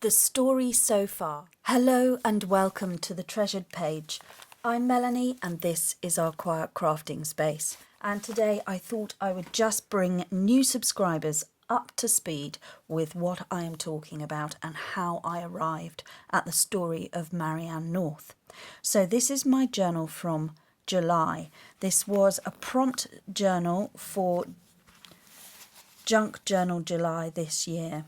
The story so far. Hello and welcome to the Treasured Page. I'm Melanie and this is our quiet crafting space. And today I thought I would just bring new subscribers up to speed with what I am talking about and how I arrived at the story of Marianne North. So this is my journal from July. This was a prompt journal for Junk Journal July this year.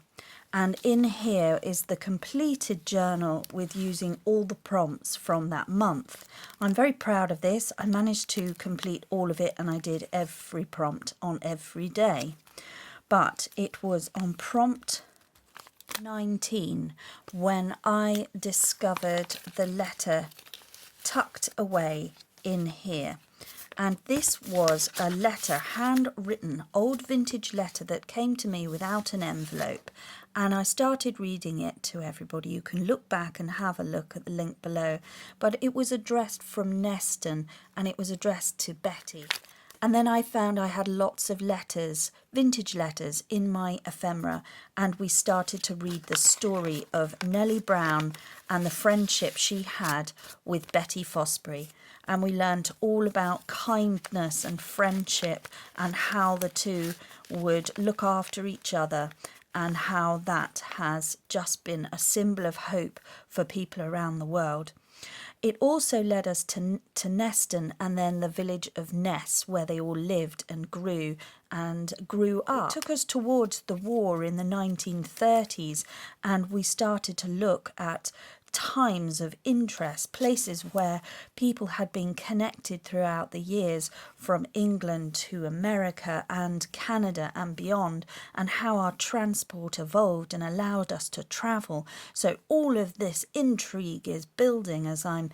And in here is the completed journal with using all the prompts from that month. I'm very proud of this. I managed to complete all of it and I did every prompt on every day. But it was on prompt 19 when I discovered the letter tucked away in here. And this was a letter, handwritten, old vintage letter that came to me without an envelope. And I started reading it to everybody. You can look back and have a look at the link below. But it was addressed from Neston and it was addressed to Betty. And then I found I had lots of letters, vintage letters, in my ephemera. And we started to read the story of Nellie Brown and the friendship she had with Betty Fosbury. And we learnt all about kindness and friendship and how the two would look after each other and how that has just been a symbol of hope for people around the world. It also led us to Neston and then the village of Ness, where they all lived and grew up. It took us towards the war in the 1930s, and we started to look at times of interest, places where people had been connected throughout the years, from England to America and Canada and beyond, and how our transport evolved and allowed us to travel. So all of this intrigue is building as I'm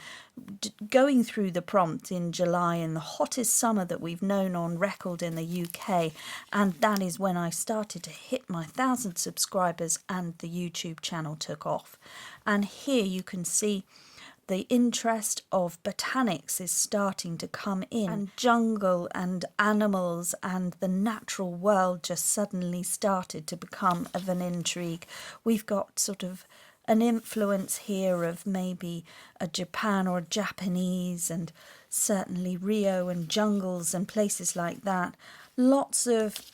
going through the prompt in July, in the hottest summer that we've known on record in the UK, and that is when I started to hit my 1,000 subscribers and the YouTube channel took off. And here you can see the interest of botanics is starting to come in, and jungle and animals and the natural world just suddenly started to become of an intrigue. We've got sort of an influence here of maybe a Japan or a Japanese, and certainly Rio and jungles and places like that. Lots of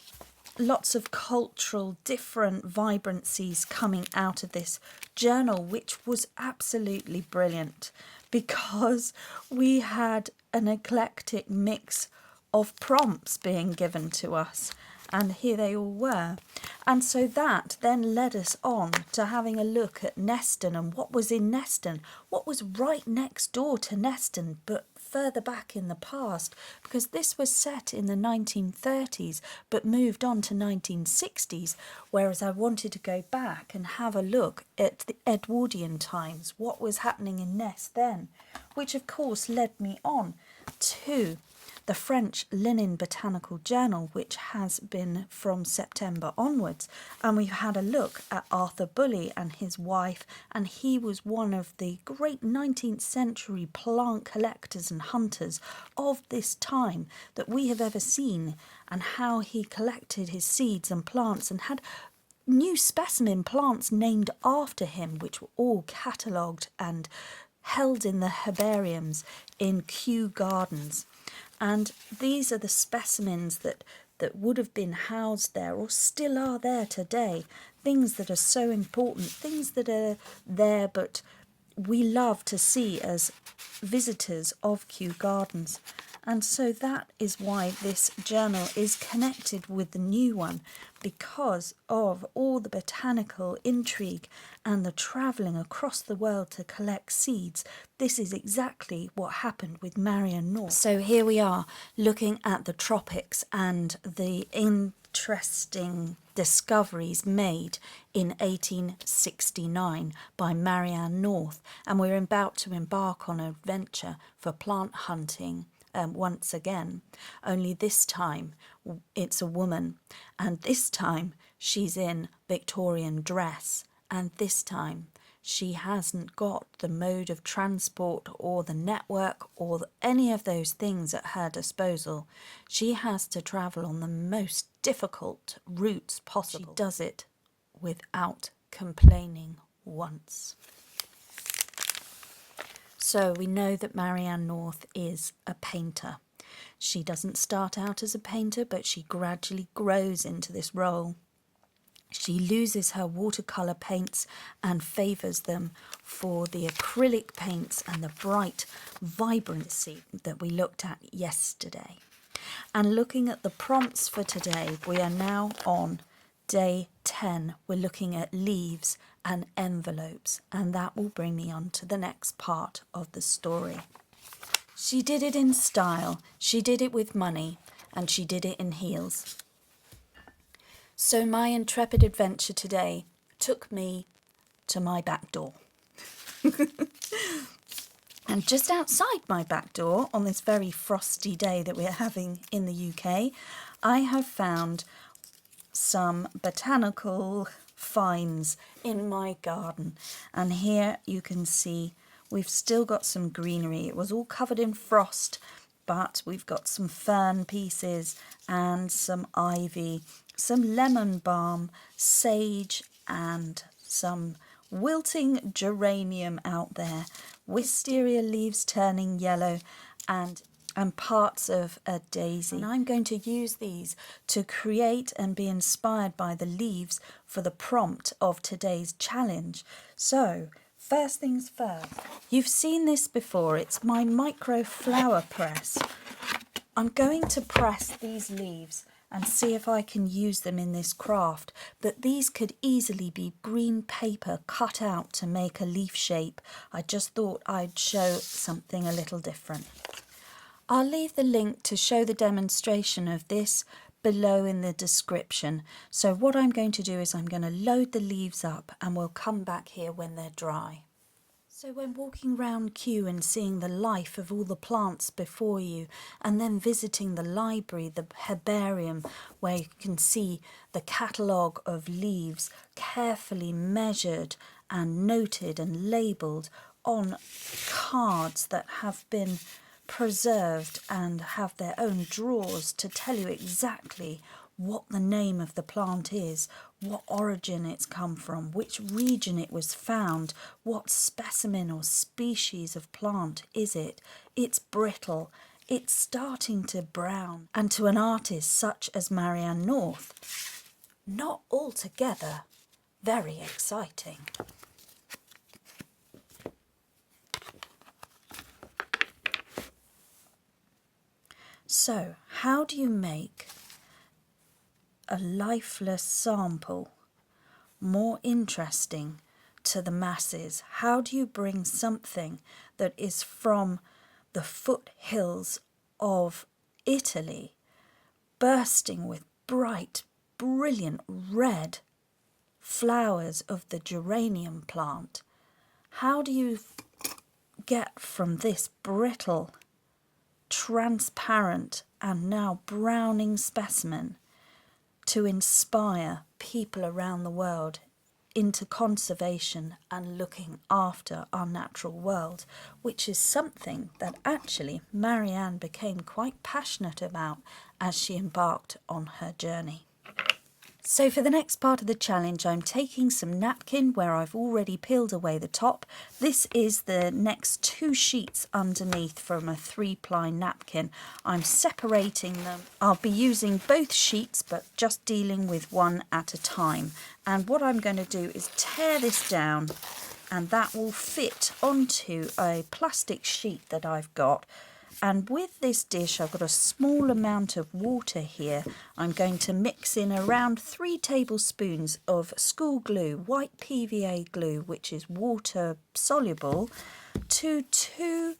cultural different vibrancies coming out of this journal, which was absolutely brilliant because we had an eclectic mix of prompts being given to us, and here they all were. And so that then led us on to having a look at Neston and what was in Neston, what was right next door to Neston but further back in the past, because this was set in the 1930s but moved on to 1960s, whereas I wanted to go back and have a look at the Edwardian times, what was happening in Ness then, which of course led me on to the French Linen Botanical Journal, which has been from September onwards. And we've had a look at Arthur Bully and his wife, and he was one of the great 19th century plant collectors and hunters of this time that we have ever seen, and how he collected his seeds and plants and had new specimen plants named after him, which were all catalogued and held in the herbariums in Kew Gardens. And these are the specimens that would have been housed there or still are there today. Things that are so important, things that are there but we love to see as visitors of Kew Gardens. And so that is why this journal is connected with the new one, because of all the botanical intrigue and the travelling across the world to collect seeds. This is exactly what happened with Marianne North. So here we are looking at the tropics and the interesting discoveries made in 1869 by Marianne North, and we're about to embark on an adventure for plant hunting once again, only this time it's a woman, and this time she's in Victorian dress, and this time she hasn't got the mode of transport or the network or any of those things at her disposal. She has to travel on the most difficult routes possible. She does it without complaining once. So we know that Marianne North is a painter. She doesn't start out as a painter, but she gradually grows into this role. She loses her watercolour paints and favours them for the acrylic paints and the bright vibrancy that we looked at yesterday. And looking at the prompts for today, we are now on day 10. We're looking at leaves and envelopes, and that will bring me on to the next part of the story. She did it in style, she did it with money, and she did it in heels. So my intrepid adventure today took me to my back door. And just outside my back door, on this very frosty day that we're having in the UK, I have found some botanical finds in my garden. And here you can see we've still got some greenery. It was all covered in frost, but we've got some fern pieces and some ivy, some lemon balm, sage, and some wilting geranium out there, wisteria leaves turning yellow, and parts of a daisy. And I'm going to use these to create and be inspired by the leaves for the prompt of today's challenge. So first things first, you've seen this before, it's my MicroFleur press. I'm going to press these leaves and see if I can use them in this craft, but these could easily be green paper cut out to make a leaf shape. I just thought I'd show something a little different. I'll leave the link to show the demonstration of this below in the description. So what I'm going to do is I'm going to load the leaves up and we'll come back here when they're dry. So when walking round Kew and seeing the life of all the plants before you, and then visiting the library, the herbarium, where you can see the catalogue of leaves carefully measured and noted and labelled on cards that have been preserved and have their own drawers to tell you exactly what the name of the plant is, what origin it's come from, which region it was found, what specimen or species of plant is it. It's brittle, it's starting to brown, and to an artist such as Marianne North, not altogether very exciting. So, how do you make a lifeless sample more interesting to the masses? How do you bring something that is from the foothills of Italy, bursting with bright, brilliant red flowers of the geranium plant? How do you get from this brittle, transparent and now browning specimen to inspire people around the world into conservation and looking after our natural world, which is something that actually Marianne became quite passionate about as she embarked on her journey. So for the next part of the challenge, I'm taking some napkin where I've already peeled away the top. This is the next 2 sheets underneath from a 3-ply napkin. I'm separating them. I'll be using both sheets, but just dealing with one at a time. And what I'm going to do is tear this down, and that will fit onto a plastic sheet that I've got. And with this dish, I've got a small amount of water here. I'm going to mix in around 3 tablespoons of school glue, white PVA glue, which is water soluble, to 2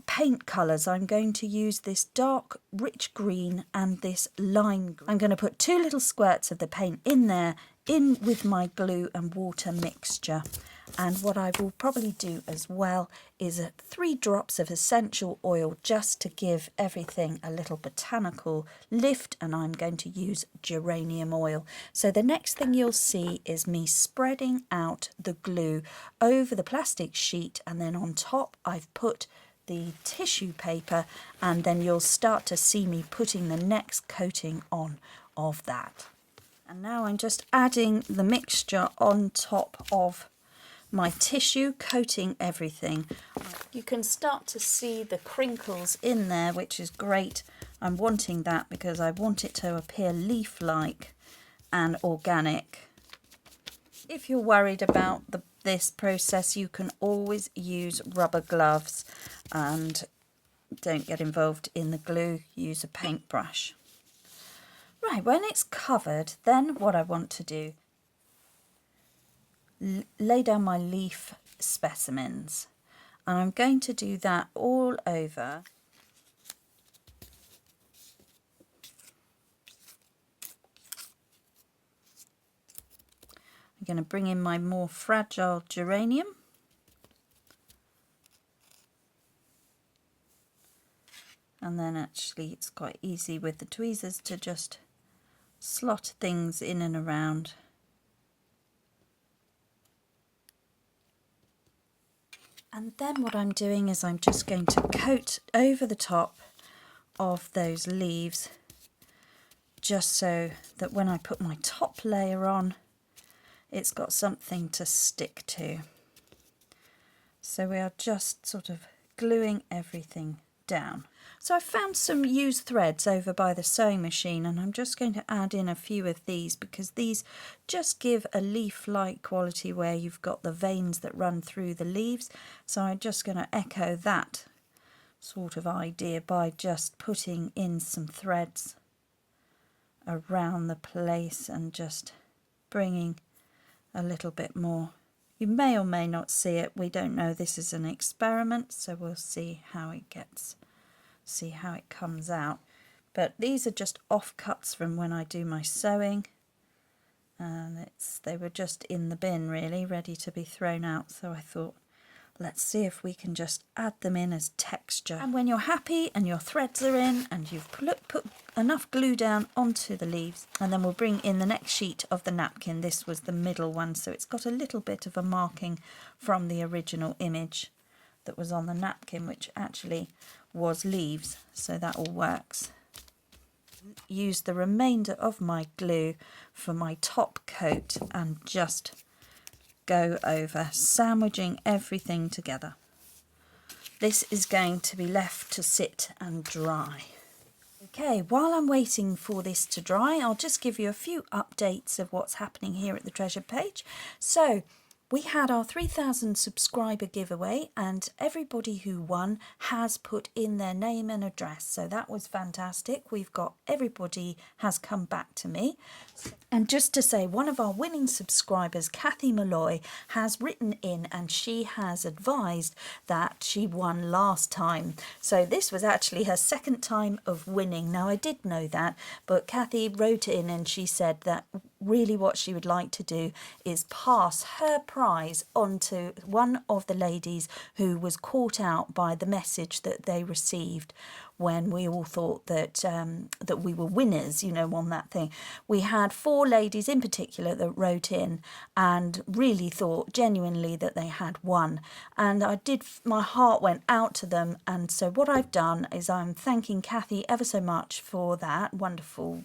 paint colours. I'm going to use this dark rich green and this lime green. I'm going to put 2 little squirts of the paint in there, in with my glue and water mixture. And what I will probably do as well is 3 drops of essential oil just to give everything a little botanical lift, and I'm going to use geranium oil. So the next thing you'll see is me spreading out the glue over the plastic sheet, and then on top I've put the tissue paper, and then you'll start to see me putting the next coating on of that. And now I'm just adding the mixture on top of my tissue coating everything. You can start to see the crinkles in there, which is great. I'm wanting that because I want it to appear leaf-like and organic. If you're worried about this process, you can always use rubber gloves and don't get involved in the glue. Use a paintbrush. Right, when it's covered, then what I want to do, lay down my leaf specimens. And I'm going to do that all over. I'm going to bring in my more fragile geranium. And then actually it's quite easy with the tweezers to just slot things in and around. And then what I'm doing is I'm just going to coat over the top of those leaves, just so that when I put my top layer on, it's got something to stick to. So we are just sort of gluing everything down. So I found some used threads over by the sewing machine, and I'm just going to add in a few of these because these just give a leaf-like quality where you've got the veins that run through the leaves. So I'm just going to echo that sort of idea by just putting in some threads around the place and just bringing a little bit more. You may or may not see it. We don't know. This is an experiment, so we'll see how it gets. See how it comes out. But these are just offcuts from when I do my sewing, and they were just in the bin really, ready to be thrown out. So I thought, let's see if we can just add them in as texture. And when you're happy and your threads are in and you've put enough glue down onto the leaves, and then we'll bring in the next sheet of the napkin. This was the middle one, so it's got a little bit of a marking from the original image that was on the napkin, which actually was leaves, so that all works. Use the remainder of my glue for my top coat and just go over, sandwiching everything together. This is going to be left to sit and dry. Okay, while I'm waiting for this to dry, I'll just give you a few updates of what's happening here at the treasure page. So we had our 3,000 subscriber giveaway, and everybody who won has put in their name and address, so that was fantastic. Everybody has come back to me. And just to say, one of our winning subscribers, Kathy Malloy, has written in and she has advised that she won last time. So this was actually her second time of winning. Now, I did know that, but Kathy wrote in and she said that really what she would like to do is pass her prize on to one of the ladies who was caught out by the message that they received when we all thought that that we were winners, you know, on that thing. We had 4 ladies in particular that wrote in and really thought genuinely that they had won, and my heart went out to them. And so what I've done is I'm thanking Kathy ever so much for that wonderful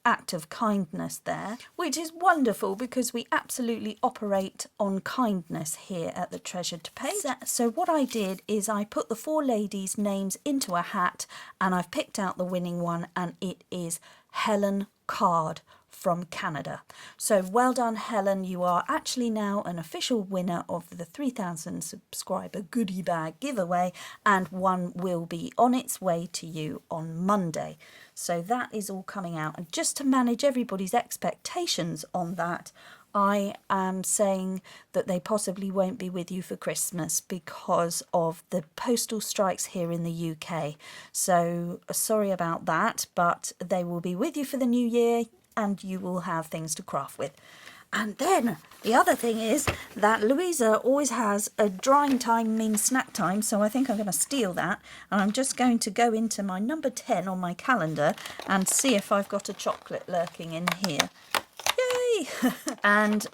act of kindness there, which is wonderful because we absolutely operate on kindness here at the Treasured Page. So what I did is I put the 4 ladies' names into a hat, and I've picked out the winning one, and it is Helen Card from Canada. So well done, Helen. You are actually now an official winner of the 3,000 subscriber goodie bag giveaway, and one will be on its way to you on Monday. So that is all coming out. And just to manage everybody's expectations on that, I am saying that they possibly won't be with you for Christmas because of the postal strikes here in the UK. So sorry about that, but they will be with you for the new year and you will have things to craft with. And then the other thing is that Louisa always has a drying time means snack time, so I think I'm going to steal that. And I'm just going to go into my number 10 on my calendar and see if I've got a chocolate lurking in here. Yay! And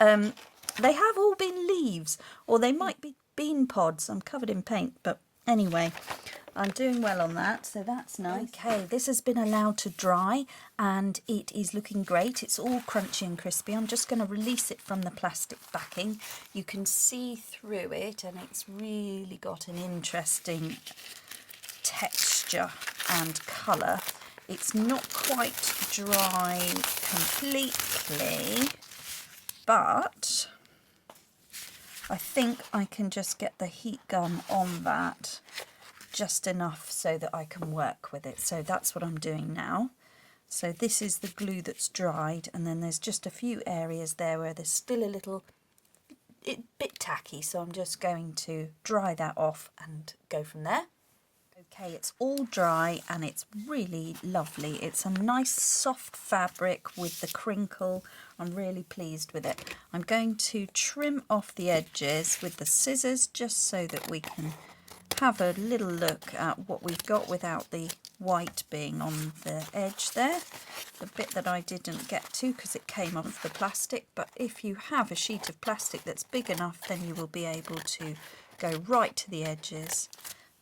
they have all been leaves, or they might be bean pods. I'm covered in paint, but Anyway, I'm doing well on that, so that's nice. Okay, this has been allowed to dry and it is looking great. It's all crunchy and crispy. I'm just going to release it from the plastic backing. You can see through it and it's really got an interesting texture and colour. It's not quite dry completely, but I think I can just get the heat gun on that just enough so that I can work with it. So that's what I'm doing now. So this is the glue that's dried, and then there's just a few areas there where there's still a little bit tacky, so I'm just going to dry that off and go from there. Okay, it's all dry and it's really lovely. It's a nice soft fabric with the crinkle. I'm really pleased with it. I'm going to trim off the edges with the scissors just so that we can have a little look at what we've got without the white being on the edge there. The bit that I didn't get to because it came off the plastic, but if you have a sheet of plastic that's big enough, then you will be able to go right to the edges.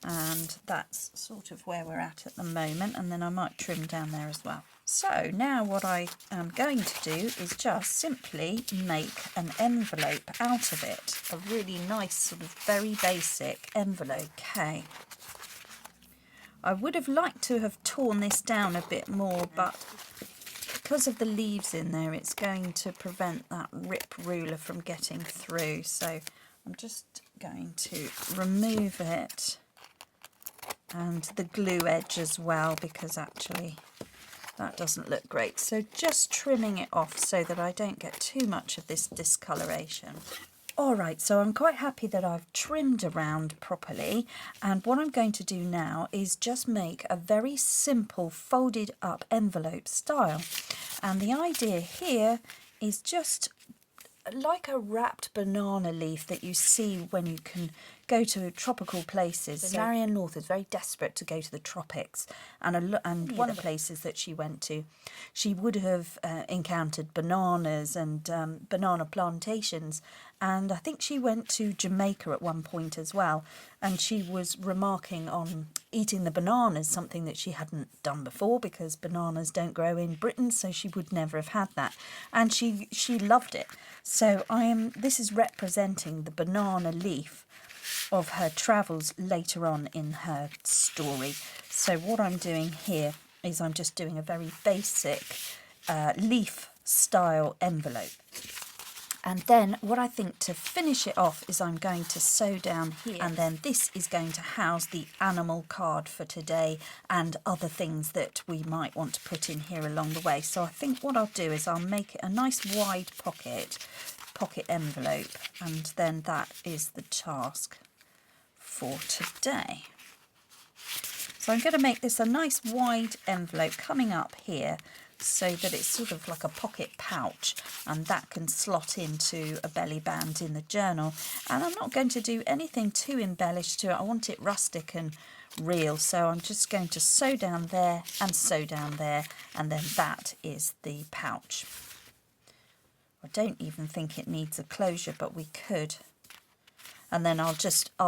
And that's sort of where we're at the moment, and then I might trim down there as well. So now what I am going to do is just simply make an envelope out of it, a really nice sort of very basic envelope. Okay, I would have liked to have torn this down a bit more, but because of the leaves in there it's going to prevent that rip ruler from getting through, so I'm just going to remove it and the glue edge as well, because actually that doesn't look great. So just trimming it off so that I don't get too much of this discoloration. Alright, so I'm quite happy that I've trimmed around properly, and what I'm going to do now is just make a very simple folded up envelope style. And the idea here is just like a wrapped banana leaf that you see when you can go to tropical places. So Marianne North is very desperate to go to the tropics, and one of the places that she went to, she would have encountered bananas and banana plantations, and I think she went to Jamaica at one point as well, and she was remarking on eating the bananas, something that she hadn't done before because bananas don't grow in Britain, so she would never have had that, and she loved it. So this is representing the banana leaf of her travels later on in her story. So what I'm doing here is I'm just doing a very basic leaf style envelope. And then what I think to finish it off is I'm going to sew down here, and then this is going to house the animal card for today and other things that we might want to put in here along the way. So I think what I'll do is I'll make it a nice wide pocket envelope, and then that is the task for today. So I'm going to make this a nice wide envelope coming up here so that it's sort of like a pocket pouch, and that can slot into a belly band in the journal. And I'm not going to do anything too embellished to it. I want it rustic and real, so I'm just going to sew down there and sew down there, and then that is the pouch. I don't even think it needs a closure, but we could. And then I'll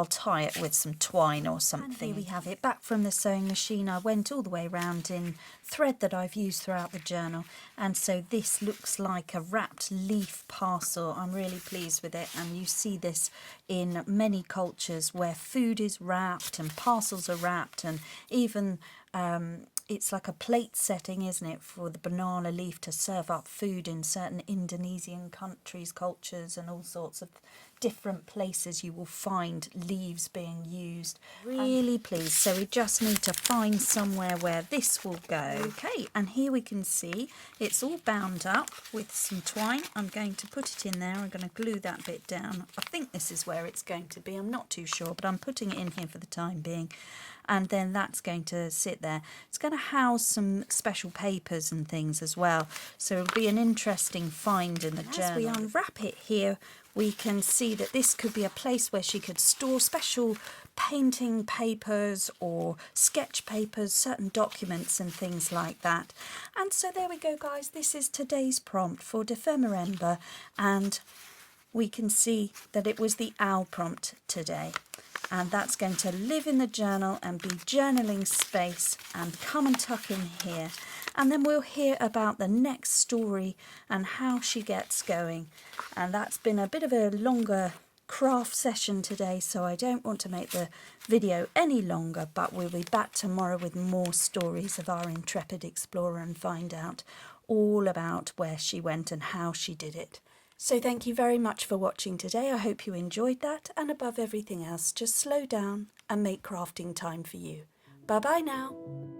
tie it with some twine or something. And here we have it back from the sewing machine. I went all the way around in thread that I've used throughout the journal, and so this looks like a wrapped leaf parcel. I'm really pleased with it, and you see this in many cultures where food is wrapped and parcels are wrapped, and even it's like a plate setting, isn't it, for the banana leaf to serve up food in certain Indonesian countries, cultures, and all sorts of different places you will find leaves being used. Really pleased. So we just need to find somewhere where this will go. Okay, and here we can see it's all bound up with some twine. I'm going to put it in there. I'm going to glue that bit down. I think this is where it's going to be. I'm not too sure, but I'm putting it in here for the time being. And then that's going to sit there. It's going to house some special papers and things as well. So it'll be an interesting find in the journal. As we unwrap it here, we can see that this could be a place where she could store special painting papers or sketch papers, certain documents and things like that. And so there we go, guys. This is today's prompt for Ephemera, and we can see that it was the owl prompt today. and that's going to live in the journal and be journaling space and come and tuck in here. And then we'll hear about the next story and how she gets going. And that's been a bit of a longer craft session today, so I don't want to make the video any longer, but we'll be back tomorrow with more stories of our intrepid explorer and find out all about where she went and how she did it. So thank you very much for watching today. I hope you enjoyed that, and above everything else, just slow down and make crafting time for you. Bye bye now.